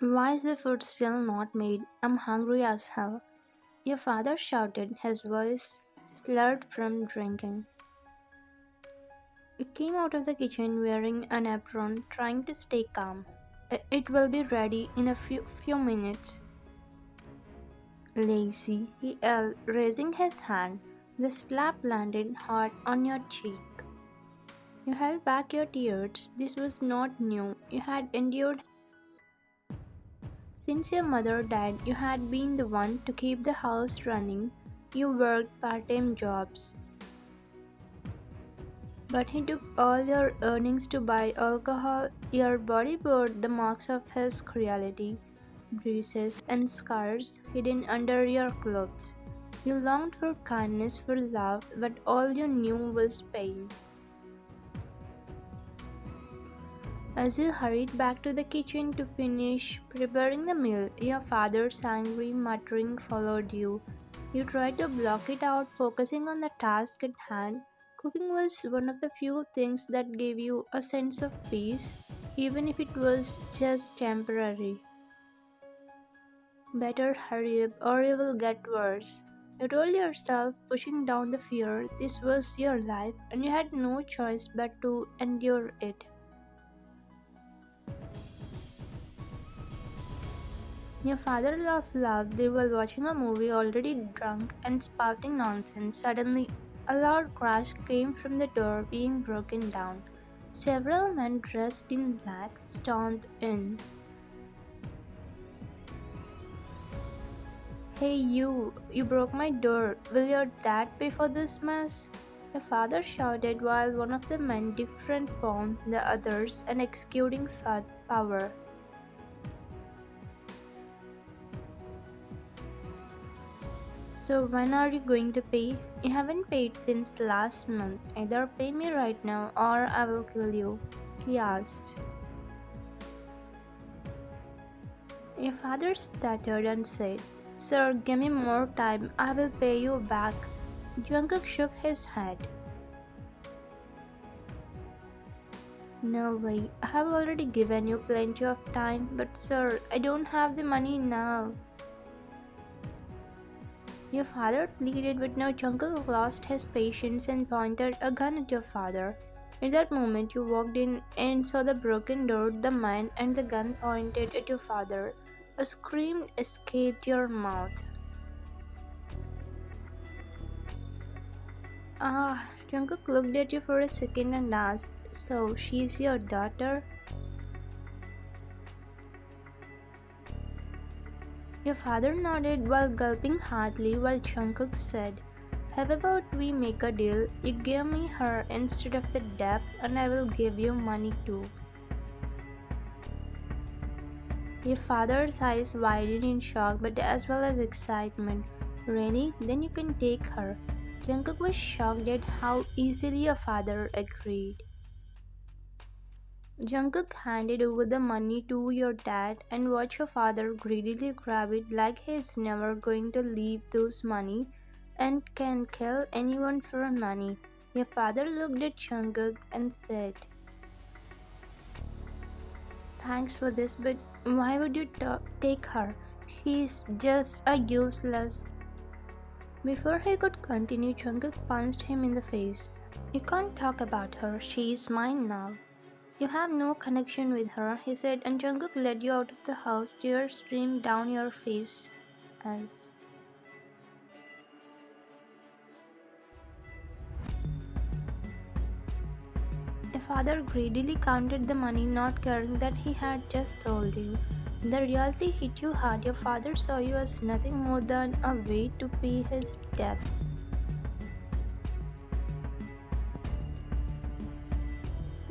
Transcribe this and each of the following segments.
Why is the food still not made? I'm hungry as hell. Your father shouted, his voice slurred from drinking. He came out of the kitchen wearing an apron, trying to stay calm. It will be ready in a few minutes. Lazy, he yelled, raising his hand. The slap landed hard on your cheek. You held back your tears. This was not new. You had endured. Since your mother died, you had been the one to keep the house running. You worked part-time jobs. But he took all your earnings to buy alcohol. Your body bore the marks of his cruelty, bruises and scars hidden under your clothes. You longed for kindness, for love, but all you knew was pain. As you hurried back to the kitchen to finish preparing the meal, your father's angry muttering followed you. You tried to block it out, focusing on the task at hand. Cooking was one of the few things that gave you a sense of peace, even if it was just temporary. Better hurry up or it will get worse. You told yourself, pushing down the fear, this was your life and you had no choice but to endure it. Your father laughed loudly while watching a movie, already drunk and spouting nonsense. Suddenly, a loud crash came from the door being broken down. Several men dressed in black stormed in. Hey you broke my door. Will your dad pay for this mess? Your father shouted while one of the men different from the others and executing power. So when are you going to pay? You haven't paid since last month. Either pay me right now or I will kill you, he asked. Your father stuttered and said, Sir, give me more time. I will pay you back. Jungkook shook his head. No way. I have already given you plenty of time, but sir, I don't have the money now. Your father pleaded, but now Jungkook lost his patience and pointed a gun at your father. In that moment, you walked in and saw the broken door, the man, and the gun pointed at your father. A scream escaped your mouth. Ah, Jungkook looked at you for a second and asked, So, she's your daughter? Your father nodded while gulping hardly while Jungkook said, How about we make a deal? You give me her instead of the debt and I will give you money too. Your father's eyes widened in shock but as well as excitement. Really? Then you can take her. Jungkook was shocked at how easily your father agreed. Jungkook handed over the money to your dad and watched your father greedily grab it like he's never going to leave those money and can kill anyone for money. Your father looked at Jungkook and said, Thanks for this, but why would you take her? She's just a useless. Before he could continue, Jungkook punched him in the face. You can't talk about her, she is mine now. You have no connection with her, he said, and Jungkook led you out of the house, tears streamed down your face as your father greedily counted the money, not caring that he had just sold you. The reality hit you hard. Your father saw you as nothing more than a way to pay his debts.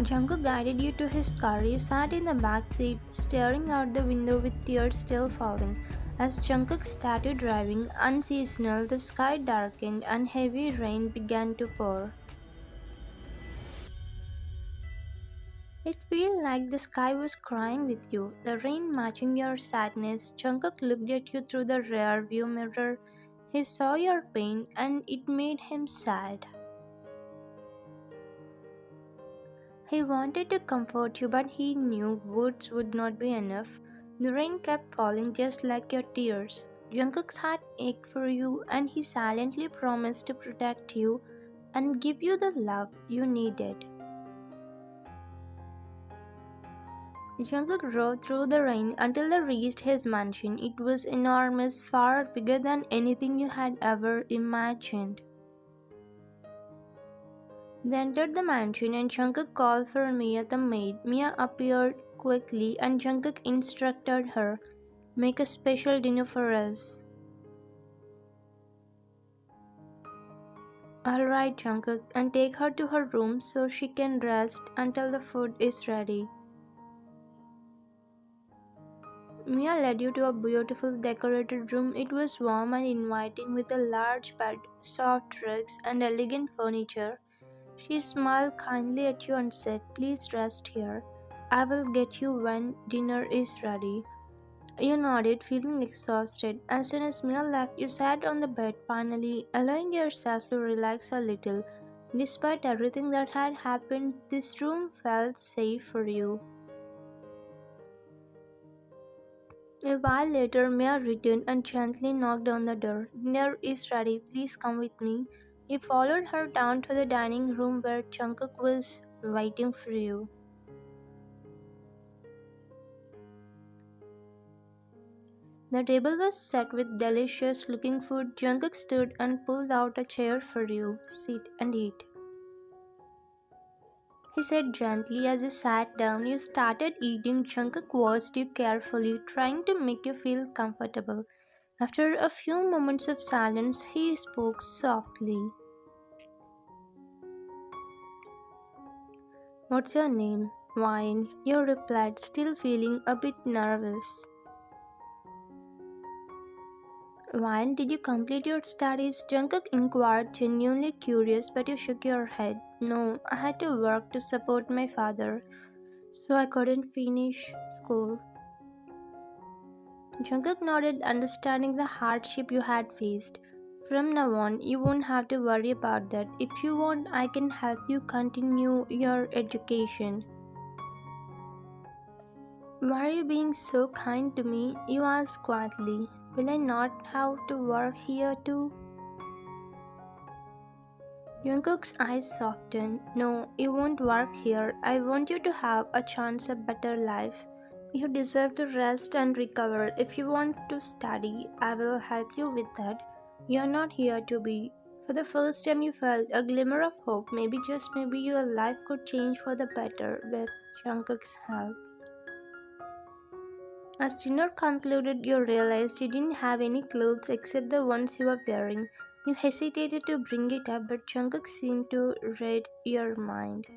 Jungkook guided you to his car. You sat in the back seat, staring out the window with tears still falling. As Jungkook started driving, unseasonal, the sky darkened and heavy rain began to pour. It felt like the sky was crying with you, the rain matching your sadness. Jungkook looked at you through the rear view mirror. He saw your pain and it made him sad. He wanted to comfort you, but he knew words would not be enough. The rain kept falling just like your tears. Jungkook's heart ached for you, and he silently promised to protect you and give you the love you needed. Jungkook rode through the rain until they reached his mansion. It was enormous, far bigger than anything you had ever imagined. They entered the mansion and Jungkook called for Mia the maid. Mia appeared quickly and Jungkook instructed her, "Make a special dinner for us." "Alright, Jungkook, and take her to her room so she can rest until the food is ready." Mia led you to a beautiful decorated room. It was warm and inviting with a large bed, soft rugs, and elegant furniture. She smiled kindly at you and said, "Please rest here. I will get you when dinner is ready." You nodded, feeling exhausted. As soon as Mia left, you sat on the bed, finally allowing yourself to relax a little. Despite everything that had happened, this room felt safe for you. A while later, Mia returned and gently knocked on the door. "Dinner is ready. Please come with me." You followed her down to the dining room where Jungkook was waiting for you. The table was set with delicious looking food. Jungkook stood and pulled out a chair for you. "Sit and eat," he said gently. As you sat down, you started eating. Jungkook watched you carefully, trying to make you feel comfortable. After a few moments of silence, he spoke softly. "What's your name?" "Wine," you replied, still feeling a bit nervous. "Wine, did you complete your studies?" Jungkook inquired, genuinely curious, but you shook your head. "No, I had to work to support my father, so I couldn't finish school." Jungkook nodded, understanding the hardship you had faced. "From now on, you won't have to worry about that. If you want, I can help you continue your education." "Why are you being so kind to me?" you asked quietly. "Will I not have to work here too?" Jungkook's eyes softened. "No, you won't work here. I want you to have a chance at a better life. You deserve to rest and recover. If you want to study, I will help you with that. You're not here to be." For the first time, you felt a glimmer of hope. Maybe, just maybe, your life could change for the better with Jungkook's help. As dinner concluded, you realized you didn't have any clothes except the ones you were wearing. You hesitated to bring it up, but Jungkook seemed to read your mind.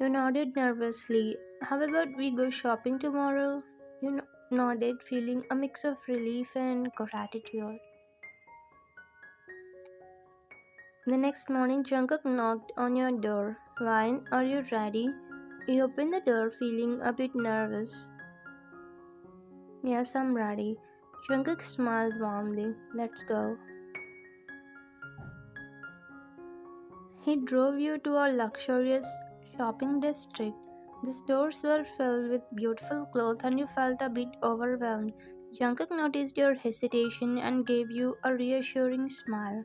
You nodded nervously. "How about we go shopping tomorrow?" You nodded, feeling a mix of relief and gratitude. The next morning, Jungkook knocked on your door. "Wine, are you ready?" You opened the door, feeling a bit nervous. "Yes, I'm ready." Jungkook smiled warmly. "Let's go." He drove you to a luxurious shopping district. The stores were filled with beautiful clothes and you felt a bit overwhelmed. Jungkook noticed your hesitation and gave you a reassuring smile.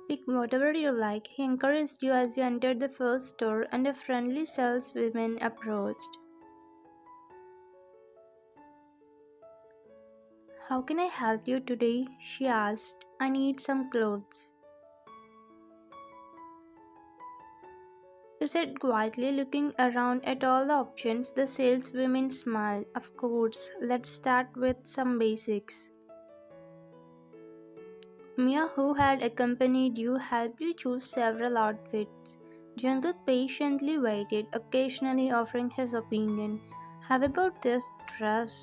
"Pick whatever you like," he encouraged you as you entered the first store and a friendly saleswoman approached. "How can I help you today?" she asked. "I need some clothes," you said quietly, looking around at all the options. The saleswoman smiled. "Of course, let's start with some basics." Mia, who had accompanied you, helped you choose several outfits. Jungkook patiently waited, occasionally offering his opinion. "How about this dress?"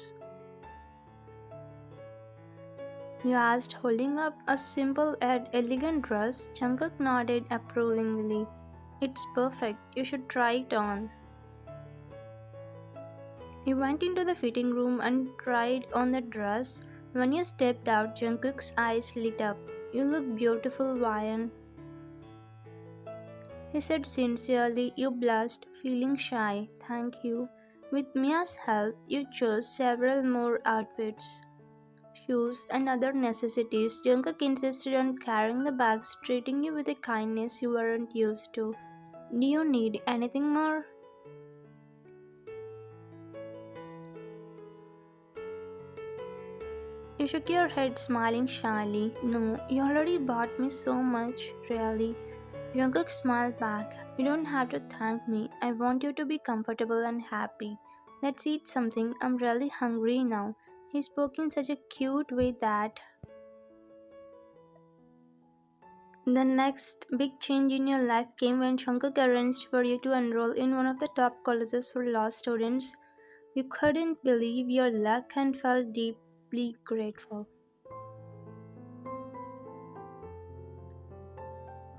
you asked, holding up a simple yet elegant dress. Jungkook nodded approvingly. "It's perfect. You should try it on." You went into the fitting room and tried on the dress. When you stepped out, Jungkook's eyes lit up. You look beautiful, Ryan, he said sincerely. You blushed, feeling shy. Thank you. With Mia's help, you chose several more outfits, shoes, and other necessities. Jungkook insisted on carrying the bags, treating you with a kindness you weren't used to. Do you need anything more? You shook your head, smiling shyly. No, you already bought me so much, really. Jungkook smiled back. You don't have to thank me. I want you to be comfortable and happy. Let's eat something. I'm really hungry now. He spoke in such a cute way that the next big change in your life came when Jungkook arranged for you to enroll in one of the top colleges for law students. You couldn't believe your luck and felt deeply grateful.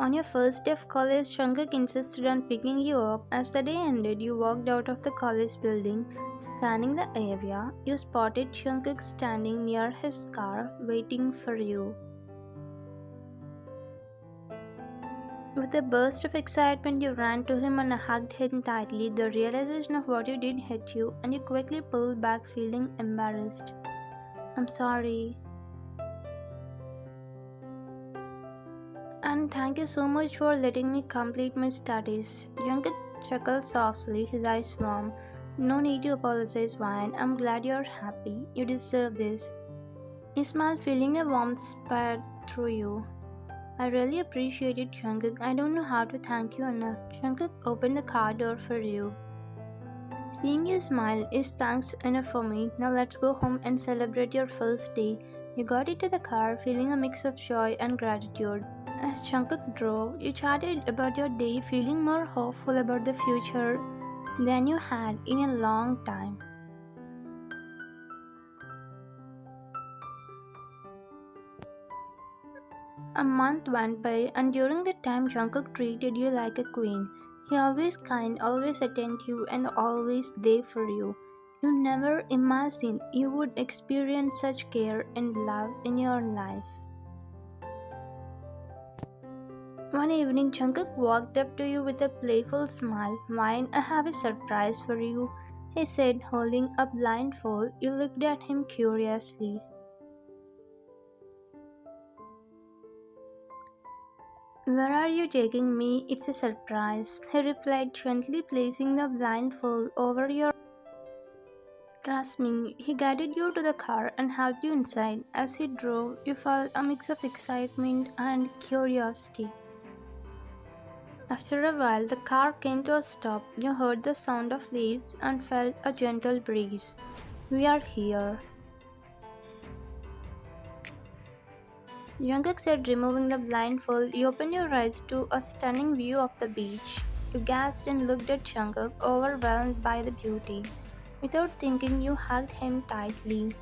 On your first day of college, Shankar insisted on picking you up. As the day ended, you walked out of the college building. Scanning the area, you spotted Shankar standing near his car, waiting for you. With a burst of excitement, you ran to him and hugged him tightly. The realization of what you did hit you, and you quickly pulled back, feeling embarrassed. I'm sorry. And thank you so much for letting me complete my studies. Jungkook chuckled softly, his eyes warm. No need to apologize, Ryan. I'm glad you're happy. You deserve this. He smiled, feeling a warmth spread through you. I really appreciate it, Jungkook. I don't know how to thank you enough. Jungkook opened the car door for you. Seeing you smile is thanks enough for me. Now let's go home and celebrate your first day. You got into the car, feeling a mix of joy and gratitude. As Jungkook drove, you chatted about your day, feeling more hopeful about the future than you had in a long time. A month went by, and during that time, Jungkook treated you like a queen. He always kind, always attentive, and always there for you. You never imagined you would experience such care and love in your life. One evening, Jungkook walked up to you with a playful smile. Mine, I have a surprise for you, he said, holding a blindfold. You looked at him curiously. Where are you taking me? It's a surprise, he replied, gently placing the blindfold over your. Trust me, he guided you to the car and helped you inside. As he drove, you felt a mix of excitement and curiosity. After a while, the car came to a stop. You heard the sound of waves and felt a gentle breeze. We are here, Jungkook said, removing the blindfold. You opened your eyes to a stunning view of the beach. You gasped and looked at Jungkook, overwhelmed by the beauty. Without thinking, you hugged him tightly.